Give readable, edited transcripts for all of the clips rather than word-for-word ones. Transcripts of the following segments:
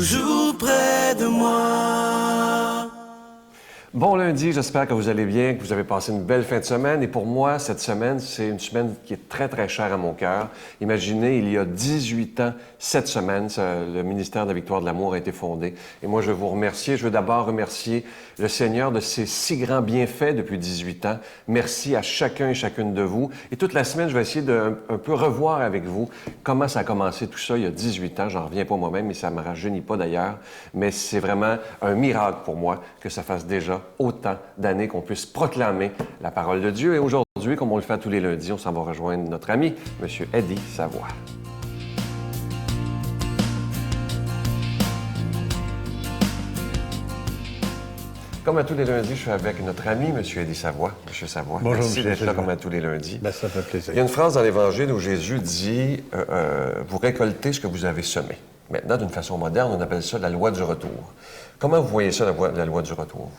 toujours près de moi. Bon lundi, j'espère que vous allez bien, que vous avez passé une belle fin de semaine. Et pour moi, cette semaine, c'est une semaine qui est très, très chère à mon cœur. Imaginez, il y a 18 ans, cette semaine, le ministère de la Victoire de l'Amour a été fondé. Et moi, je veux vous remercier. Je veux d'abord remercier le Seigneur de ses si grands bienfaits depuis 18 ans. Merci à chacun et chacune de vous. Et toute la semaine, je vais essayer de un peu revoir avec vous comment ça a commencé tout ça il y a 18 ans. J'en reviens pas moi-même et ça ne me rajeunit pas d'ailleurs. Mais c'est vraiment un miracle pour moi que ça fasse déjà autant d'années qu'on puisse proclamer la parole de Dieu. Et aujourd'hui, comme on le fait tous les lundis, on s'en va rejoindre notre ami, M. Eddie Savoie. Comme à tous les lundis, je suis avec notre ami, M. Eddie Savoie. M. Savoie, bonjour, merci d'être là comme à tous les lundis. Ben, ça fait plaisir. Il y a une phrase dans l'Évangile où Jésus dit vous récoltez ce que vous avez semé. Maintenant, d'une façon moderne, on appelle ça la loi du retour. Comment vous voyez ça, la loi du retour?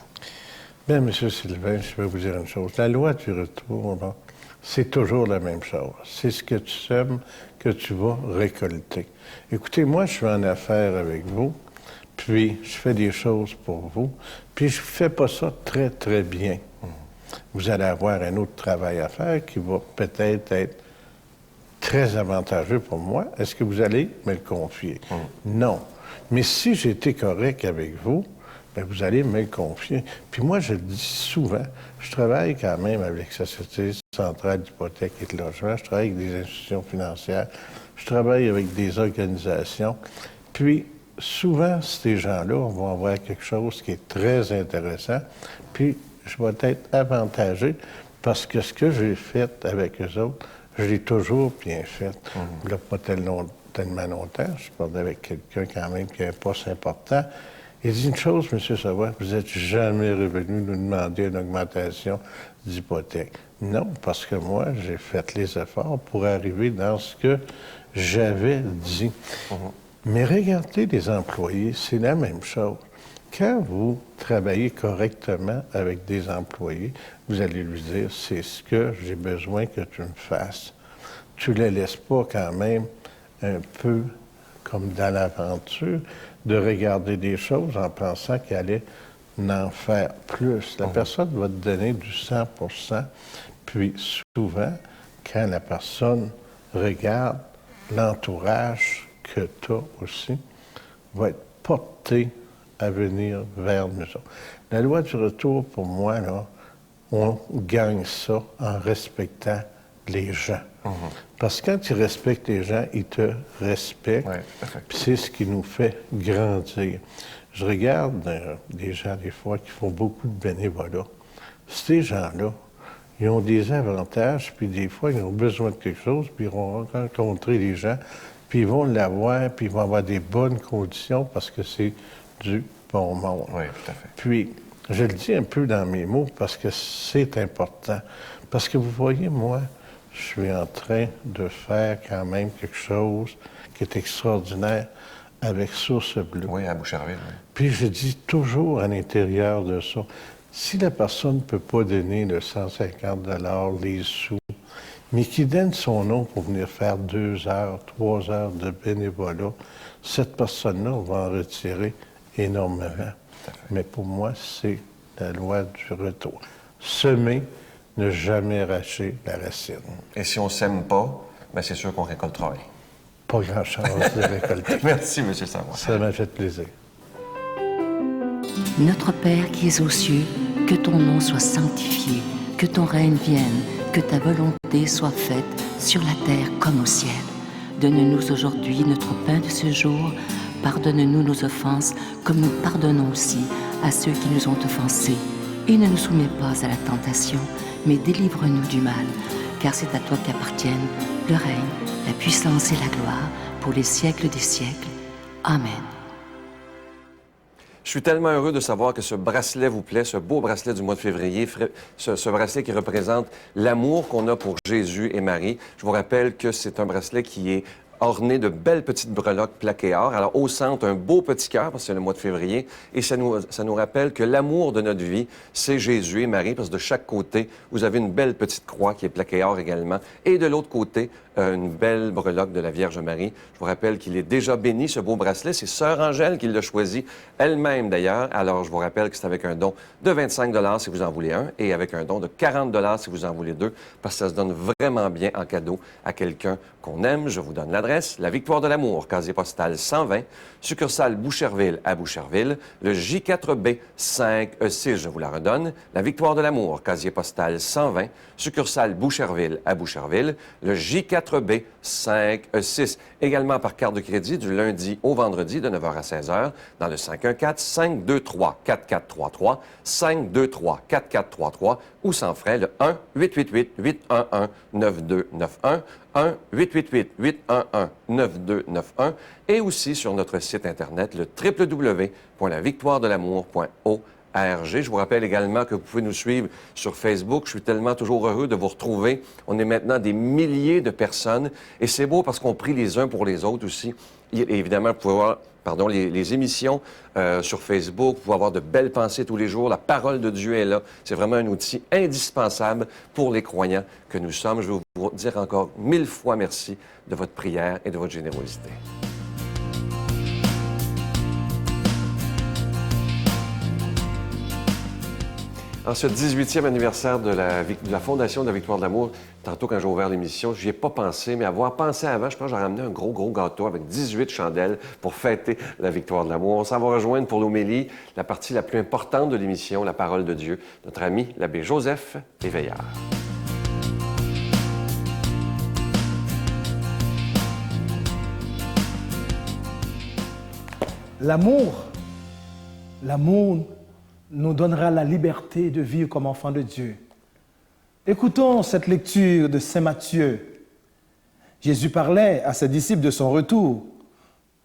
Bien, M. Sylvain, je vais vous dire une chose. La loi du retour, là, c'est toujours la même chose. C'est ce que tu sèmes que tu vas récolter. Écoutez, moi, je suis en affaires avec vous, puis je fais des choses pour vous, puis je ne fais pas ça très, très bien. Vous allez avoir un autre travail à faire qui va peut-être être très avantageux pour moi. Est-ce que vous allez me le confier? Non. Mais si j'étais correct avec vous, bien, vous allez me le confier. Puis moi, je le dis souvent, je travaille quand même avec la Société centrale d'hypothèque et de logement, je travaille avec des institutions financières, je travaille avec des organisations. Puis souvent, ces gens-là vont avoir quelque chose qui est très intéressant, puis je vais être avantagé parce que ce que j'ai fait avec eux autres, je l'ai toujours bien fait. Il n'y a pas tellement longtemps, je parlais avec quelqu'un quand même qui a un poste important. Il dit une chose, M. Savoie, vous n'êtes jamais revenu nous demander une augmentation d'hypothèque. Non, parce que moi, j'ai fait les efforts pour arriver dans ce que j'avais dit. Mais regardez les employés, c'est la même chose. Quand vous travaillez correctement avec des employés, vous allez lui dire, c'est ce que j'ai besoin que tu me fasses. Tu ne les laisses pas quand même un peu comme dans l'aventure, de regarder des choses en pensant qu'elle allait en faire plus. La personne va te donner du 100 %, puis souvent, quand la personne regarde l'entourage que tu as aussi, va être porté à venir vers nous autres. La loi du retour, pour moi, là, on gagne ça en respectant les gens. Parce que quand tu respectes les gens, ils te respectent. Oui, puis c'est ce qui nous fait grandir. Je regarde des gens, des fois, qui font beaucoup de bénévolat. Ces gens-là, ils ont des avantages, puis des fois, ils ont besoin de quelque chose, puis ils vont rencontrer les gens, puis ils vont l'avoir, puis ils vont avoir des bonnes conditions parce que c'est du bon monde. Oui, tout à fait. Puis, je le dis un peu dans mes mots parce que c'est important. Parce que vous voyez, moi, je suis en train de faire quand même quelque chose qui est extraordinaire avec Source Bleue. Oui, à Boucherville, oui. Puis je dis toujours à l'intérieur de ça, si la personne ne peut pas donner le 150 $, les sous, mais qui donne son nom pour venir faire 2 heures, 3 heures de bénévolat, cette personne-là, on va en retirer énormément. Mais pour moi, c'est la loi du retour. Semer, ne jamais arracher la racine. Et si on ne sème pas, bien, c'est sûr qu'on récoltera rien. Pas grand-chose de récolter. Merci, M. Savoie. Ça m'a fait plaisir. Notre Père qui es aux cieux, que ton nom soit sanctifié, que ton règne vienne, que ta volonté soit faite sur la terre comme au ciel. Donne-nous aujourd'hui notre pain de ce jour. Pardonne-nous nos offenses, comme nous pardonnons aussi à ceux qui nous ont offensés. Et ne nous soumets pas à la tentation, mais délivre-nous du mal, car c'est à toi qu'appartiennent le règne, la puissance et la gloire, pour les siècles des siècles. Amen. Je suis tellement heureux de savoir que ce bracelet vous plaît, ce beau bracelet du mois de février, ce bracelet qui représente l'amour qu'on a pour Jésus et Marie. Je vous rappelle que c'est un bracelet qui est orné de belles petites breloques plaquées or. Alors, au centre, un beau petit cœur, parce que c'est le mois de février, et ça nous rappelle que l'amour de notre vie, c'est Jésus et Marie, parce que de chaque côté, vous avez une belle petite croix qui est plaquée or également, et de l'autre côté, une belle breloque de la Vierge Marie. Je vous rappelle qu'il est déjà béni, ce beau bracelet. C'est Sœur Angèle qui l'a choisi, elle-même d'ailleurs. Alors, je vous rappelle que c'est avec un don de 25 $ si vous en voulez un, et avec un don de 40 $ si vous en voulez deux, parce que ça se donne vraiment bien en cadeau à quelqu'un qu'on aime. Je vous donne l'adresse. La Victoire de l'Amour, casier postal 120, succursale Boucherville à Boucherville, le J4B 5E6, je vous la redonne. La Victoire de l'Amour, casier postal 120, succursale Boucherville à Boucherville, le J4B 5E6. Également par carte de crédit du lundi au vendredi de 9h à 16h dans le 514-523-4433, 523-4433 ou sans frais le 1-888-811-9291, 1-888-811-9291 et aussi sur notre site Internet, le www.lavictoiredelamour.org. Je vous rappelle également que vous pouvez nous suivre sur Facebook. Je suis tellement toujours heureux de vous retrouver. On est maintenant des milliers de personnes et c'est beau parce qu'on prie les uns pour les autres aussi. Et évidemment, vous pouvez voir les émissions sur Facebook. Vous pouvez avoir de belles pensées tous les jours. La parole de Dieu est là. C'est vraiment un outil indispensable pour les croyants que nous sommes. Je veux vous dire encore 1000 fois merci de votre prière et de votre générosité. En ce 18e anniversaire de la Fondation de la Victoire de l'Amour, tantôt quand j'ai ouvert l'émission, je n'y ai pas pensé, mais avoir pensé avant, je pense que j'ai ramené un gros gâteau avec 18 chandelles pour fêter la Victoire de l'Amour. On s'en va rejoindre pour l'homélie, la partie la plus importante de l'émission, la parole de Dieu, notre ami l'abbé Joseph Éveillard. L'amour nous donnera la liberté de vivre comme enfants de Dieu. Écoutons cette lecture de Saint Matthieu. Jésus parlait à ses disciples de son retour.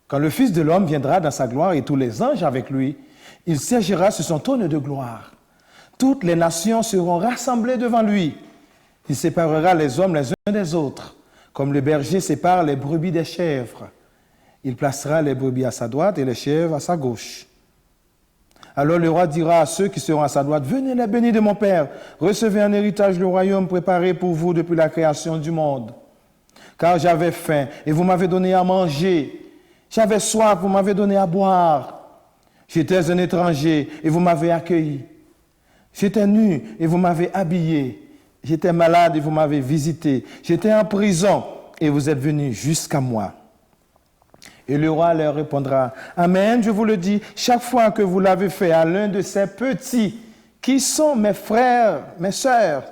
Quand le Fils de l'homme viendra dans sa gloire et tous les anges avec lui, il siégera sur son trône de gloire. Toutes les nations seront rassemblées devant lui. Il séparera les hommes les uns des autres, comme le berger sépare les brebis des chèvres. Il placera les brebis à sa droite et les chèvres à sa gauche. Alors le roi dira à ceux qui seront à sa droite, « Venez les bénis de mon Père, recevez en héritage le royaume préparé pour vous depuis la création du monde. Car j'avais faim et vous m'avez donné à manger. J'avais soif, vous m'avez donné à boire. J'étais un étranger et vous m'avez accueilli. J'étais nu et vous m'avez habillé. J'étais malade et vous m'avez visité. J'étais en prison et vous êtes venus jusqu'à moi. » Et le roi leur répondra, « Amen, je vous le dis, chaque fois que vous l'avez fait à l'un de ces petits qui sont mes frères, mes sœurs,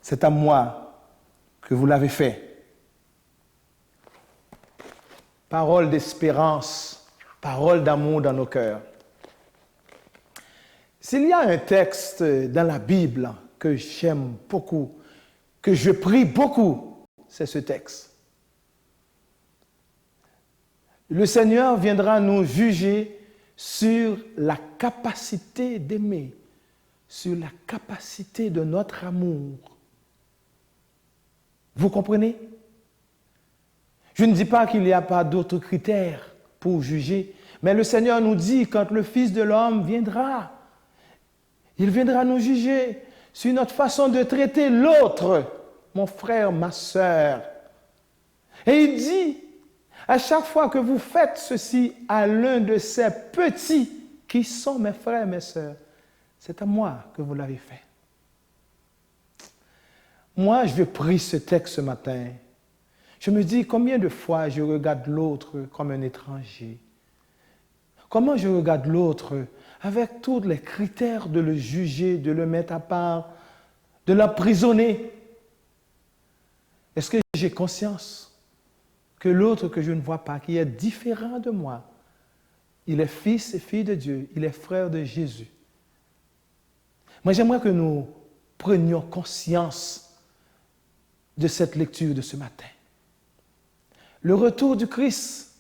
c'est à moi que vous l'avez fait. » Parole d'espérance, parole d'amour dans nos cœurs. S'il y a un texte dans la Bible que j'aime beaucoup, que je prie beaucoup, c'est ce texte. Le Seigneur viendra nous juger sur la capacité d'aimer, sur la capacité de notre amour. Vous comprenez? Je ne dis pas qu'il n'y a pas d'autres critères pour juger, mais le Seigneur nous dit quand le Fils de l'homme viendra, il viendra nous juger sur notre façon de traiter l'autre, mon frère, ma sœur. Et il dit, à chaque fois que vous faites ceci à l'un de ces petits qui sont mes frères, mes sœurs, c'est à moi que vous l'avez fait. Moi, je prie ce texte ce matin. Je me dis combien de fois je regarde l'autre comme un étranger. Comment je regarde l'autre avec tous les critères de le juger, de le mettre à part, de l'emprisonner. Est-ce que j'ai conscience que l'autre que je ne vois pas, qui est différent de moi, il est fils et fille de Dieu, il est frère de Jésus. Moi, j'aimerais que nous prenions conscience de cette lecture de ce matin. Le retour du Christ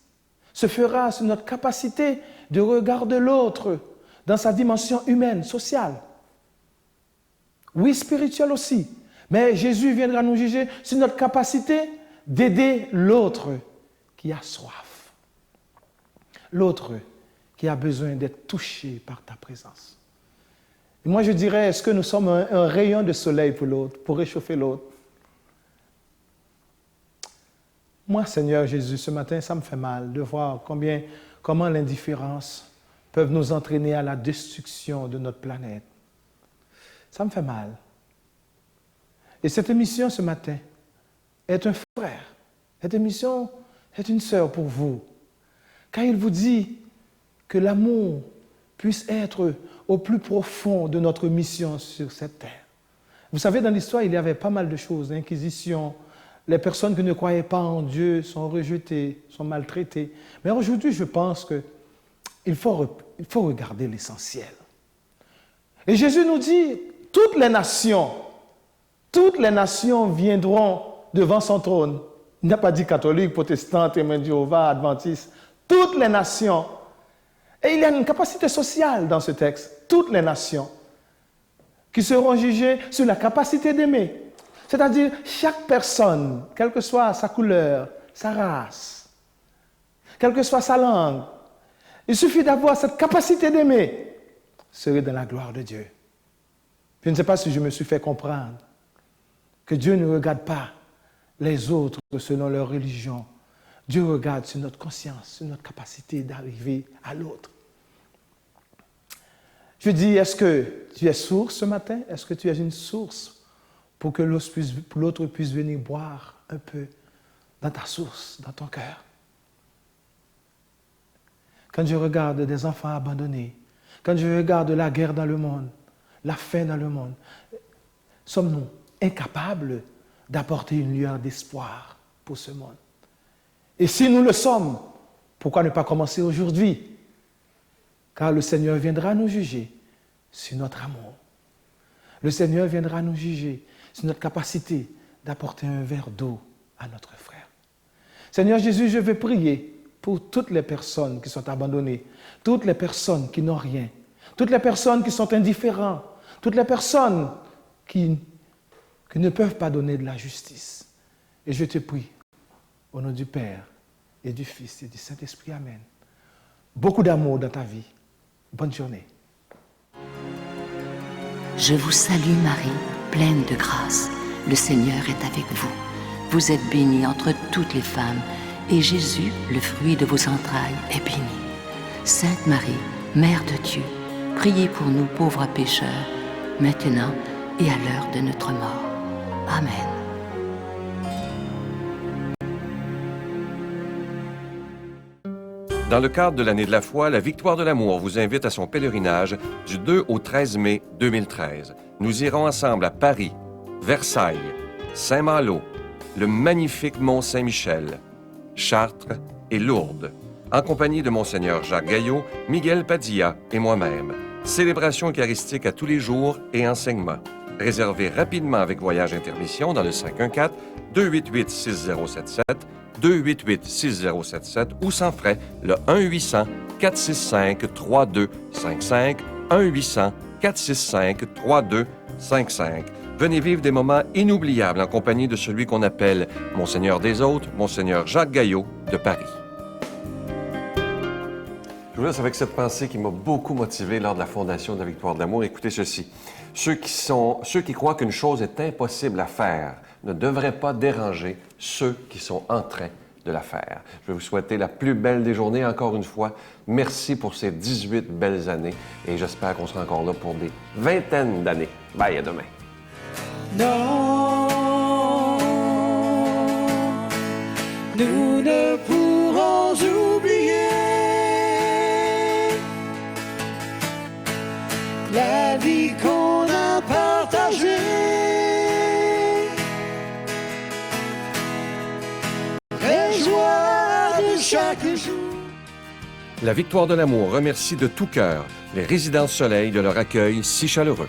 se fera sur notre capacité de regarder l'autre dans sa dimension humaine, sociale. Oui, spirituelle aussi. Mais Jésus viendra nous juger sur notre capacité d'aider l'autre qui a soif. L'autre qui a besoin d'être touché par ta présence. Et moi, je dirais, est-ce que nous sommes un rayon de soleil pour l'autre, pour réchauffer l'autre? Moi, Seigneur Jésus, ce matin, ça me fait mal de voir comment l'indifférence peut nous entraîner à la destruction de notre planète. Ça me fait mal. Et cette émission ce matin est un frère. Cette émission est une sœur pour vous. Car il vous dit que l'amour puisse être au plus profond de notre mission sur cette terre. Vous savez, dans l'histoire, il y avait pas mal de choses, l'inquisition, les personnes qui ne croyaient pas en Dieu sont rejetées, sont maltraitées. Mais aujourd'hui, je pense qu'il faut regarder l'essentiel. Et Jésus nous dit, toutes les nations viendront devant son trône. Il n'a pas dit catholique, protestant, témoin de Jéhovah, adventiste. Toutes les nations. Et il y a une capacité sociale dans ce texte. Toutes les nations qui seront jugées sur la capacité d'aimer. C'est-à-dire, chaque personne, quelle que soit sa couleur, sa race, quelle que soit sa langue, il suffit d'avoir cette capacité d'aimer, serait dans la gloire de Dieu. Je ne sais pas si je me suis fait comprendre que Dieu ne regarde pas les autres selon leur religion. Dieu regarde sur notre conscience, sur notre capacité d'arriver à l'autre. Je dis, est-ce que tu es source ce matin? Est-ce que tu es une source pour que l'autre puisse venir boire un peu dans ta source, dans ton cœur? Quand je regarde des enfants abandonnés, quand je regarde la guerre dans le monde, la faim dans le monde, sommes-nous incapables d'apporter une lueur d'espoir pour ce monde? Et si nous le sommes, pourquoi ne pas commencer aujourd'hui? Car le Seigneur viendra nous juger sur notre amour. Le Seigneur viendra nous juger sur notre capacité d'apporter un verre d'eau à notre frère. Seigneur Jésus, je vais prier pour toutes les personnes qui sont abandonnées, toutes les personnes qui n'ont rien, toutes les personnes qui sont indifférentes, toutes les personnes qui ne peuvent pas donner de la justice. Et je te prie, au nom du Père et du Fils et du Saint-Esprit, Amen. Beaucoup d'amour dans ta vie. Bonne journée. Je vous salue Marie, pleine de grâce. Le Seigneur est avec vous. Vous êtes bénie entre toutes les femmes, et Jésus, le fruit de vos entrailles, est béni. Sainte Marie, Mère de Dieu, priez pour nous pauvres pécheurs, maintenant et à l'heure de notre mort. Amen. Dans le cadre de l'année de la foi, la Victoire de l'amour vous invite à son pèlerinage du 2 au 13 mai 2013. Nous irons ensemble à Paris, Versailles, Saint-Malo, le magnifique Mont-Saint-Michel, Chartres et Lourdes, en compagnie de Monseigneur Jacques Gaillot, Miguel Padilla et moi-même. Célébration eucharistique à tous les jours et enseignement. Réservez rapidement avec Voyage Intermission dans le 514-288-6077, 288-6077 ou sans frais le 1-800-465-3255, 1-800-465-3255. Venez vivre des moments inoubliables en compagnie de celui qu'on appelle Monseigneur des Autres, Monseigneur Jacques Gaillot de Paris. Je vous laisse avec cette pensée qui m'a beaucoup motivé lors de la fondation de la Victoire de l'amour. Écoutez ceci. Ceux qui croient qu'une chose est impossible à faire ne devraient pas déranger ceux qui sont en train de la faire. Je vais vous souhaiter la plus belle des journées encore une fois. Merci pour ces 18 belles années et j'espère qu'on sera encore là pour des vingtaines d'années. Bye, à demain. Non, nous ne pourrons oublier la vie qu'on a partagée. Les joies de chaque jour. La Victoire de l'amour remercie de tout cœur les Résidences Soleil de leur accueil si chaleureux.